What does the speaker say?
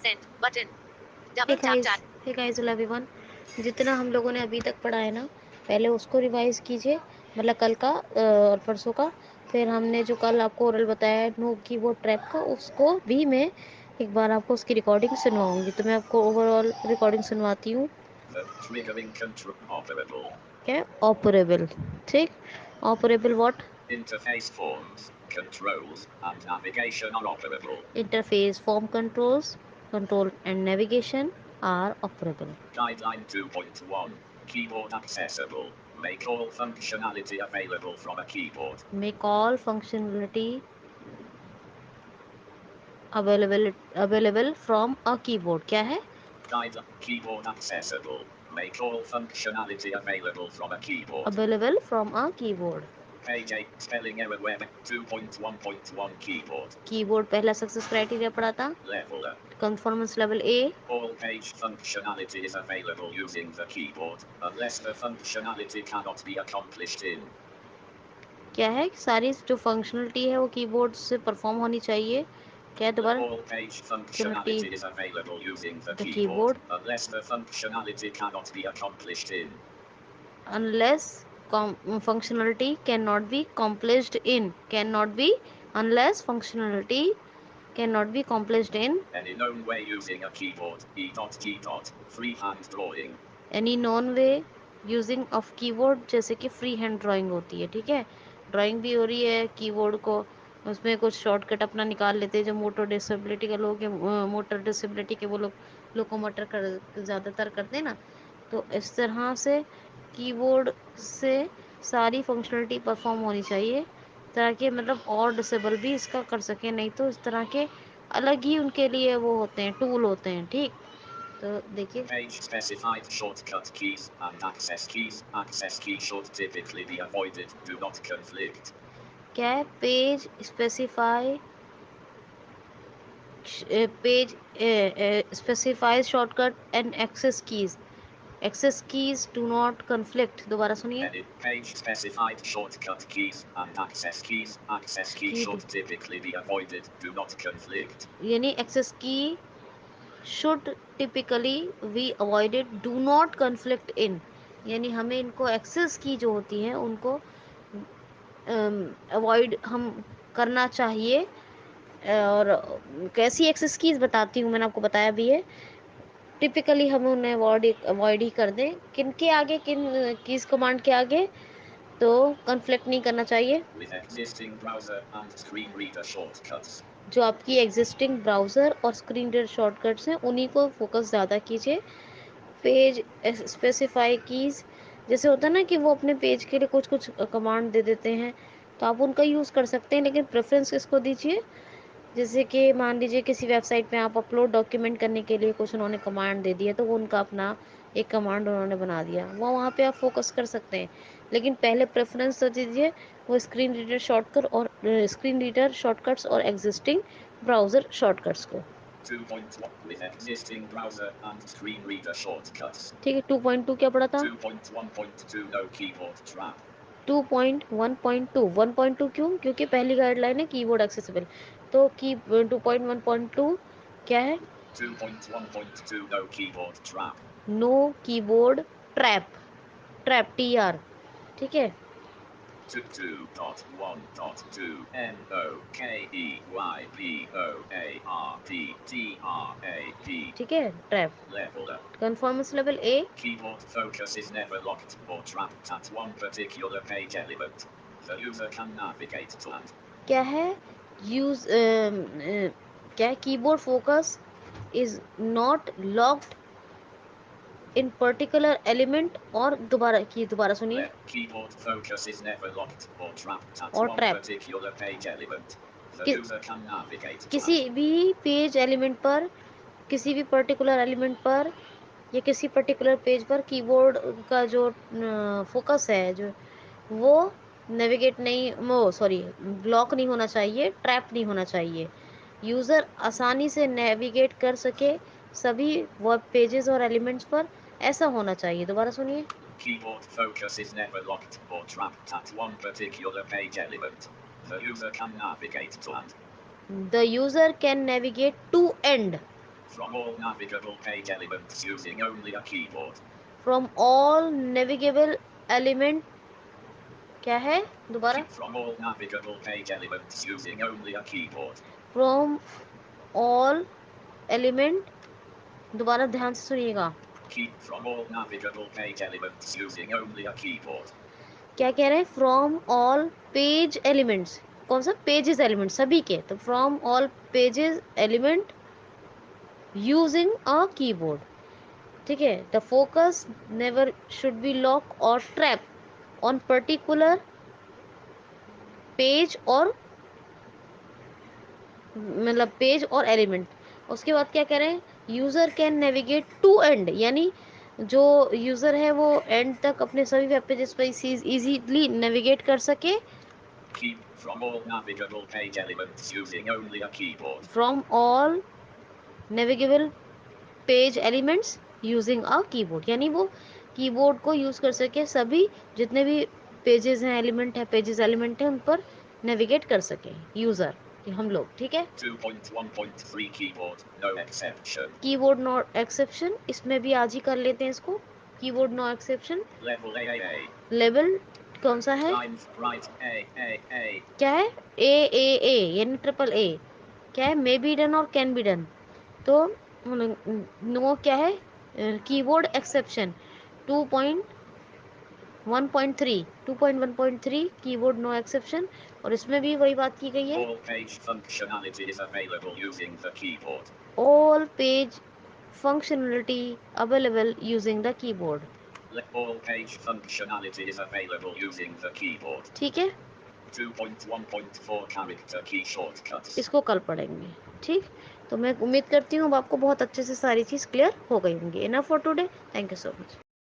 Send button double tap tap. Hey guys, hello everyone. जितना हम लोगों ने अभी तक पढ़ा है ना, पहले उसको रिवाइज कीजिए, मतलब कल का और परसों का। फिर हमने जो कल आपको ओरल बताया है नो कीबोर्ड ट्रैप का, उसको भी मैं एक बार आपको उसकी रिकॉर्डिंग सुनवाऊंगी। तो मैं आपको ओवरऑल रिकॉर्डिंग सुनवाती हूँ। क्या ऑपरेबल? ठीक, operable what? Interface forms, controls, and navigation are operable. Interface form controls, control and navigation are operable. Guideline 2.1. Keyboard accessible. Make all functionality available from a keyboard. Make all functionality available from a keyboard. क्या है? Keyboard accessible. Make all functionality available from a keyboard. Available from a keyboard. Page 8. Spelling error web 2.1.1 keyboard. Keyboard पहला success criteria पढ़ा था। Level A. Conformance level A. All page functionality is available using the keyboard, unless the functionality cannot be accomplished in. क्या है? सारी जो functionality है वो keyboard से परफॉर्म होनी चाहिए। क्या दोबारा? All page functionality is available using the keyboard, unless the functionality cannot be accomplished in. Unless functionality cannot be accomplished in. Cannot be, unless functionality cannot be accomplished in any known way using a keyboard. E.G. Freehand drawing. Any known way using of keyboard, जैसे कि free hand drawing होती है। ठीक है, drawing भी हो रही है कीबोर्ड को, उसमें कुछ शॉर्टकट अपना निकाल लेते हैं। जो मोटर डिसेबिलिटी के लोग हैं, मोटर डिसेबिलिटी के वो लोग लोकोमोटर कर ज़्यादातर करते हैं ना, तो इस तरह से कीबोर्ड से सारी फंक्शनलिटी परफॉर्म होनी चाहिए, ताकि मतलब और डिसेबल भी इसका कर सके। नहीं तो इस तरह के अलग ही उनके लिए वो होते हैं, टूल होते हैं। ठीक, तो देखिए, Page specified shortcut keys and access keys. Access key should typically be avoided. Do not conflict. क्या है? Page specify, page specifies shortcut and access keys. Access keys do not conflict. दोबारा सुनिए। Edit page specified shortcut keys and access keys. Access key should typically be avoided. Do not conflict. यानी excess की should typically be avoided, do not conflict इन, यानी हमें इनको access की जो होती हैं उनको अवॉइड हम करना चाहिए। और कैसी एक्सेस कीज बताती हूँ, मैंने आपको बताया भी है। टिपिकली हमें उन्हें अवॉइड ही कर दें। किन के आगे, किन कीज कमांड के आगे तो कन्फ्लिक्ट नहीं करना चाहिए। With existing browser and screen reader shortcuts. जो आपकी एग्जिस्टिंग ब्राउज़र और स्क्रीन रीडर शॉर्टकट्स हैं उन्हीं को फोकस ज़्यादा कीजिए। पेज स्पेसिफाई कीज़, जैसे होता है ना कि वो अपने पेज के लिए कुछ कुछ कमांड दे देते हैं, तो आप उनका यूज़ कर सकते हैं, लेकिन प्रेफरेंस किसको दीजिए। जैसे कि मान लीजिए किसी वेबसाइट पे आप अपलोड डॉक्यूमेंट करने के लिए कुछ उन्होंने कमांड दे दिया, तो वो उनका अपना एक कमांड उन्होंने बना दिया, वो वहाँ पे आप फोकस कर सकते हैं। लेकिन पहले प्रेफरेंस तो दीजिए वो स्क्रीन रीडर शॉर्टकट और स्क्रीन रीडर शॉर्टकट्स और एग्जिस्टिंग ब्राउज़र शॉर्टकट्स को। 2.1 with existing browser and screen reader shortcuts. ठीक है, 2.2 क्या पढ़ा था? 2.1.2 no keyboard trap. 2.1.2, 1.2 क्यों? क्योंकि पहली गाइडलाइन है कीबोर्ड एक्सेसिबल, तो की 2.1.2 क्या है? 2.1.2 no keyboard trap. No keyboard trap, trap TR। ठीक है, 2.1.2 NOKEYBOARD ठीक है, trap. level. Conformance level A। Keyboard focus is never locked or trapped at one particular page element. The user can navigate to and क्या है? Use क्या है? Keyboard focus is not locked in particular element, और दोबारा सुनिए। keyboard focus is never locked or trapped at और one trap, particular page element. The कि, user can navigate to किसी and भी पेज एलिमेंट पर, किसी भी पर्टिकुलर एलिमेंट पर या किसी पर्टिकुलर पेज पर कीबोर्ड का जो फोकस है, जो वो नेविगेट नहीं, वो सॉरी ब्लॉक नहीं होना चाहिए, ट्रैप नहीं होना चाहिए। यूज़र आसानी से नेविगेट कर सके सभी वेब पेजेस और एलिमेंट्स पर, ऐसा होना चाहिए। दोबारा सुनिए। keyboard focus is never locked or trapped at one particular page element. The user can navigate to and the user can navigate to and, From all navigable page elements using only a keyboard. From all navigable element क्या है दोबारा? From all navigable page elements using only a keyboard. From all element, दोबारा ध्यान से सुनिएगा। From all navigable page elements using only a keyboard. क्या कह रहे हैं? फ्रॉम ऑल पेज एलिमेंट्स, कौन सा? पेजेस एलिमेंट, सभी के, तो from all pages element using a keyboard. ठीक है। The focus never should be lock और ट्रैप ऑन पर्टिकुलर पेज और मतलब पेज और एलिमेंट। उसके बाद क्या कह रहे हैं? User can navigate to and, यानी जो यूजर है वो एंड तक अपने सभी वेब पेजेस पर इजीली नेविगेट कर सके। From all navigable page elements using only a keyboard. From all navigable page elements using a keyboard, यानी वो कीबोर्ड को यूज कर सके, सभी जितने भी पेजेस हैं, एलिमेंट है, पेजेस एलिमेंट है, उन पर नेविगेट कर सके यूजर, हम लोग। ठीक है। 2.1.3 keyboard, no exception. Keyboard no exception, इसमें भी आज ही कर लेते हैं इसको। Keyboard no exception. Level AAA. Level कौन सा है? Right, A. क्या है? ए यानी ट्रिपल ए। क्या है? मे बी डन और कैन बी डन। तो नो क्या है? Keyboard exception 2.1.3 keyboard no exception, और इसमें भी वही बात की गई है। All page functionality is available using the keyboard. All page functionality available using the keyboard. All page functionality is available using the keyboard. ठीक है। 2.1.4 character key shortcuts. इसको कल पढ़ेंगे। ठीक। तो मैं उम्मीद करती हूँ अब आपको बहुत अच्छे से सारी चीज़ क्लियर हो गई होंगी। Enough for today. Thank you so much.